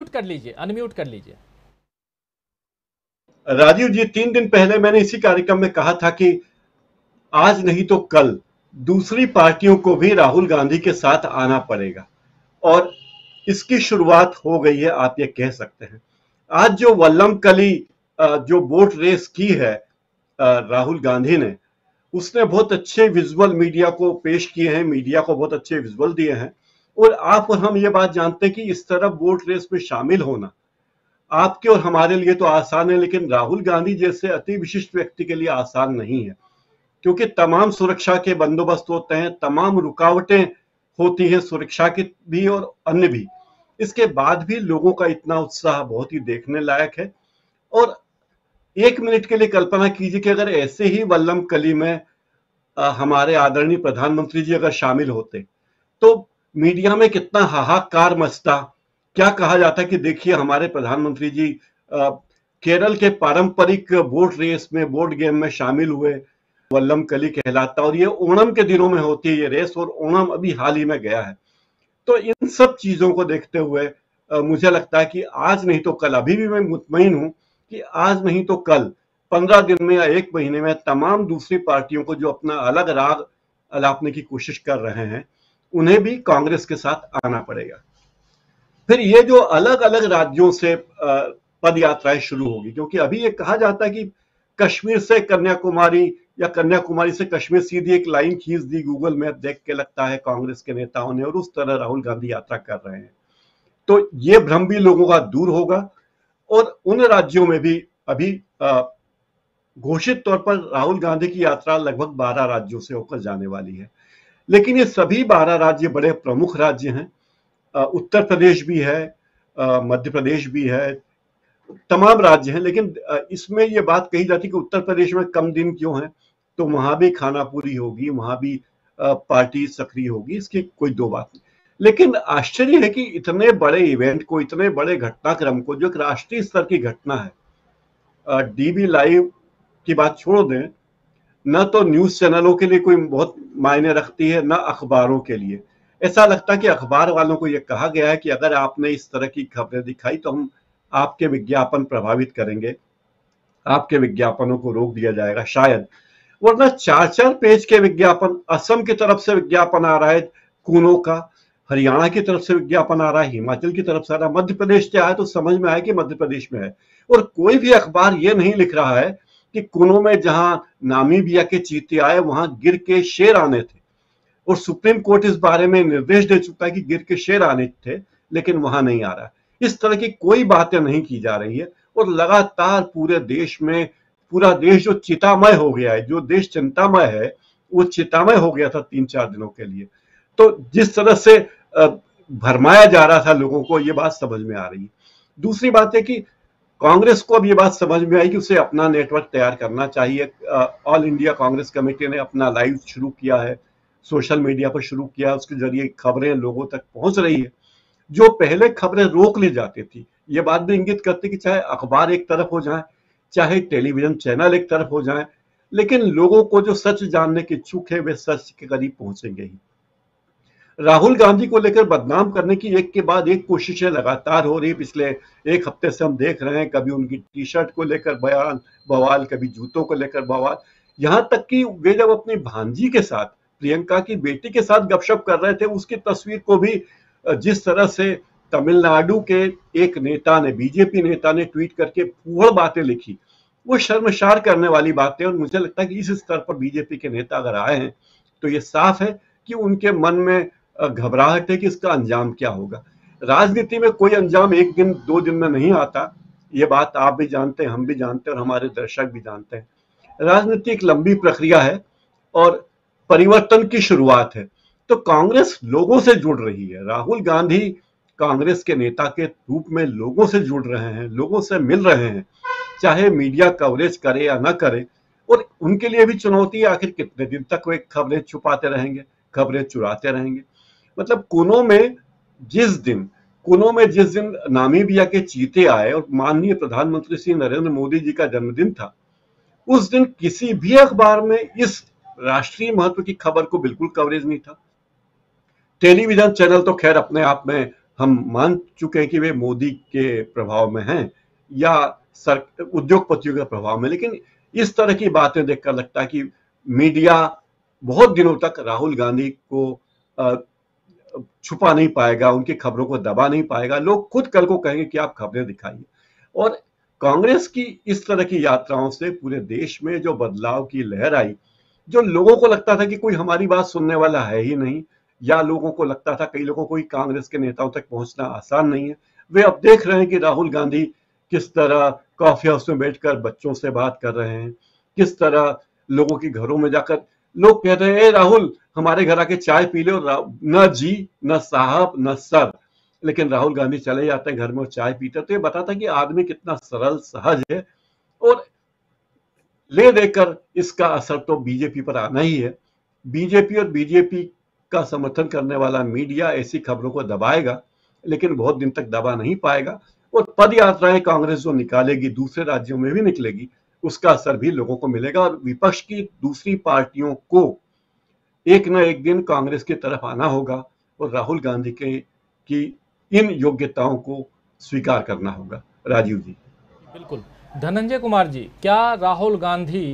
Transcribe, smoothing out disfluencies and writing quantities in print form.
Mute कर लीजिए, unmute कर लीजिए। राजीव जी, 3 दिन पहले मैंने इसी कार्यक्रम में कहा था कि आज नहीं तो कल दूसरी पार्टियों को भी राहुल गांधी के साथ आना पड़ेगा, और इसकी शुरुआत हो गई है, आप ये कह सकते हैं। आज जो वल्लम कली जो बोट रेस की है राहुल गांधी ने, उसने बहुत अच्छे विजुअल मीडिया को पेश किए हैं, मीडिया को बहुत अच्छे विजुअल दिए हैं। और आप और हम ये बात जानते हैं कि इस तरह बोट रेस में शामिल होना आपके और हमारे लिए तो आसान है, लेकिन राहुल गांधी जैसे अति विशिष्ट व्यक्ति के लिए आसान नहीं है, क्योंकि तमाम सुरक्षा के बंदोबस्त होते हैं, तमाम रुकावटें होती हैं सुरक्षा की भी और अन्य भी। इसके बाद भी लोगों का इतना उत्साह बहुत ही देखने लायक है। और 1 मिनट के लिए कल्पना कीजिए कि अगर ऐसे ही वल्लम कली में हमारे आदरणीय प्रधानमंत्री जी अगर शामिल होते तो मीडिया में कितना हाहाकार मचता। क्या कहा जाता कि देखिए हमारे प्रधानमंत्री जी केरल के पारंपरिक बोट रेस में, बोट गेम में शामिल हुए, वल्लम कली कहलाता, और ये ओणम के दिनों में होती है ये रेस, और ओणम अभी हाल ही में गया है। तो इन सब चीजों को देखते हुए मुझे लगता है कि आज नहीं तो कल, अभी भी मैं मुतमईन हूं कि आज नहीं तो कल 15 दिन में या 1 महीने में तमाम दूसरी पार्टियों को जो अपना अलग राग अलापने की कोशिश कर रहे हैं, उन्हें भी कांग्रेस के साथ आना पड़ेगा। फिर ये जो अलग अलग राज्यों से पद यात्राएं शुरू होगी, क्योंकि अभी ये कहा जाता है कि कश्मीर से कन्याकुमारी या कन्याकुमारी से कश्मीर सीधी एक लाइन खींच दी, गूगल मैप देख के लगता है कांग्रेस के नेताओं ने, और उस तरह राहुल गांधी यात्रा कर रहे हैं। तो ये भ्रम भी लोगों का दूर होगा। और उन राज्यों में भी अभी घोषित तौर पर राहुल गांधी की यात्रा लगभग 12 राज्यों से होकर जाने वाली है, लेकिन ये सभी 12 राज्य बड़े प्रमुख राज्य हैं। उत्तर प्रदेश भी है, मध्य प्रदेश भी है, तमाम राज्य हैं। लेकिन इसमें यह बात कही जाती है कि उत्तर प्रदेश में कम दिन क्यों है, तो वहां भी खानापुरी होगी, वहां भी पार्टी सक्रिय होगी, इसकी कोई दो बात नहीं। लेकिन आश्चर्य है कि इतने बड़े इवेंट को, इतने बड़े घटनाक्रम को, जो एक राष्ट्रीय स्तर की घटना है, डीबी लाइव की बात छोड़ दें, न तो न्यूज चैनलों के लिए कोई बहुत मायने रखती है, न अखबारों के लिए। ऐसा लगता है कि अखबार वालों को यह कहा गया है कि अगर आपने इस तरह की खबरें दिखाई तो हम आपके विज्ञापन प्रभावित करेंगे, आपके विज्ञापनों को रोक दिया जाएगा शायद। वरना 4-4 पेज के विज्ञापन, असम की तरफ से विज्ञापन आ रहा है कूनो का, हरियाणा की तरफ से विज्ञापन आ रहा है, हिमाचल की तरफ से आ रहा है, मध्य प्रदेश से आया तो समझ में आया कि मध्य प्रदेश में है। और कोई भी अखबार ये नहीं लिख रहा है कि कुनो में जहां नामीबिया के चीते आए वहां गिर के शेर आने थे, और सुप्रीम कोर्ट इस बारे में निर्देश दे चुका है कि गिर के शेर आने थे, लेकिन वहां नहीं आ रहा है। इस तरह की कोई बातें नहीं की जा रही है, और लगातार पूरे देश में, पूरा देश जो चितामय हो गया है, जो देश चिंतामय है, वो चितामय हो गया था 3-4 दिनों के लिए। तो जिस तरह से भरमाया जा रहा था लोगों को, ये बात समझ में आ रही है। दूसरी बात है कि कांग्रेस को अब ये बात समझ में आई कि उसे अपना नेटवर्क तैयार करना चाहिए। ऑल इंडिया कांग्रेस कमेटी ने अपना लाइव शुरू किया है, सोशल मीडिया पर शुरू किया, उसके जरिए खबरें लोगों तक पहुंच रही है। जो पहले खबरें रोक ली जाती थी, ये बात भी इंगित करती कि चाहे अखबार एक तरफ हो जाए, चाहे टेलीविजन चैनल एक तरफ हो जाए, लेकिन लोगों को जो सच जानने की इच्छुक है वे सच के करीब पहुंचेंगे ही। राहुल गांधी को लेकर बदनाम करने की एक के बाद एक कोशिशें लगातार हो रही। पिछले 1 हफ्ते से हम देख रहे हैं, कभी उनकी टी शर्ट को लेकर बयान बवाल, कभी जूतों को लेकर बवाल, यहां तक कि वे जब अपनी भांजी के साथ, प्रियंका की बेटी के साथ गपशप कर रहे थे, उसकी तस्वीर को भी जिस तरह से तमिलनाडु के एक नेता ने, बीजेपी नेता ने ट्वीट करके फूहड़ बातें लिखी, वो शर्मसार करने वाली बातें। और मुझे लगता है कि इस स्तर पर बीजेपी के नेता अगर आए हैं तो ये साफ है कि उनके मन में घबराहट है कि इसका अंजाम क्या होगा। राजनीति में कोई अंजाम 1 दिन 2 दिन में नहीं आता, ये बात आप भी जानते हैं, हम भी जानते हैं, और हमारे दर्शक भी जानते हैं। राजनीति एक लंबी प्रक्रिया है और परिवर्तन की शुरुआत है। तो कांग्रेस लोगों से जुड़ रही है, राहुल गांधी कांग्रेस के नेता के रूप में लोगों से जुड़ रहे हैं, लोगों से मिल रहे हैं, चाहे मीडिया कवरेज करे या ना करे। और उनके लिए भी चुनौती है, आखिर कितने दिन तक वे खबरें छुपाते रहेंगे, खबरें चुराते रहेंगे। मतलब कुनो में जिस दिन नामीबिया के चीते आए और माननीय प्रधानमंत्री श्री नरेंद्र मोदी जी का जन्मदिन था, उस दिन किसी भी अखबार में इस राष्ट्रीय महत्व की खबर को बिल्कुल कवरेज नहीं था। टेलीविजन चैनल तो खैर अपने आप में हम मान चुके हैं कि वे मोदी के प्रभाव में हैं या उद्योगपतियों के प्रभाव में, लेकिन इस तरह की बातें देखकर लगता है कि मीडिया बहुत दिनों तक राहुल गांधी को छुपा नहीं पाएगा, उनकी खबरों को दबा नहीं पाएगा। लोग खुद कल को कहेंगे कि आप खबरें दिखाइए। और कांग्रेस की इस तरह की यात्राओं से पूरे देश में जो बदलाव की लहर आई, जो लोगों को लगता था कि कोई हमारी बात सुनने वाला है ही नहीं, या लोगों को लगता था, कई लोगों को ही कांग्रेस के नेताओं तक पहुंचना आसान नहीं है, वे अब देख रहे हैं कि राहुल गांधी किस तरह कॉफी हाउस में बैठकर बच्चों से बात कर रहे हैं, किस तरह लोगों के घरों में जाकर लोग कहते हैं, ए राहुल हमारे घर आके चाय पी लो, न जी न साहब न सर, लेकिन राहुल गांधी चले जाते हैं घर में और चाय पीते। तो ये बताता है कि आदमी कितना सरल सहज है, और ले देकर इसका असर तो बीजेपी पर आना ही है। बीजेपी और बीजेपी का समर्थन करने वाला मीडिया ऐसी खबरों को दबाएगा, लेकिन बहुत दिन तक दबा नहीं पाएगा, और पद यात्राएं कांग्रेस जो निकालेगी, दूसरे राज्यों में भी निकलेगी, उसका असर भी लोगों को मिलेगा, और विपक्ष की दूसरी पार्टियों को एक न एक दिन कांग्रेस की तरफ आना होगा और राहुल गांधी के की इन योग्यताओं को स्वीकार करना होगा। राजीव जी। बिल्कुल। धनंजय कुमार जी, क्या राहुल गांधी